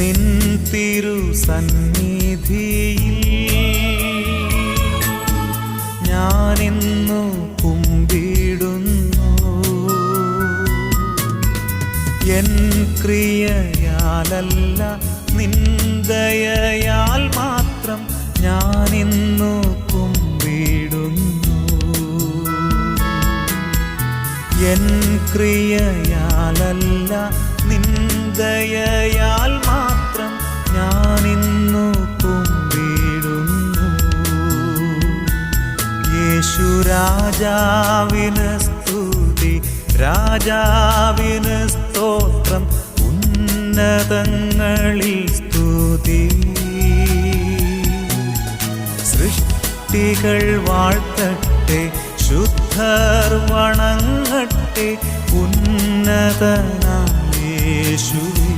നിൻ തിരുസന്നിധിയിൽ ഞാനിന്നു കുമ്പിടുന്നു. എൻ ക്രിയയാലല്ല നിൻ ദയയാൽ മാത്രം ഞാനിന്നു കുമ്പിടുന്നു. എൻ ക്രിയയാലല്ല നിൻ ദയയാൽ മാത്രം ഞാനിന്നു കുമ്പിടുന്നു. യേശു രാജാവിന് സ്തുതി, രാജാവിന് സ്തോത്രം, ഉന്നതങ്ങളിൽ സ്തുതി. സൃഷ്ടികൾ വാഴ്ത്തട്ടെ, ശുദ്ധർ വണങ്ങട്ടെ ഉന്നതനാം യേശുവേ.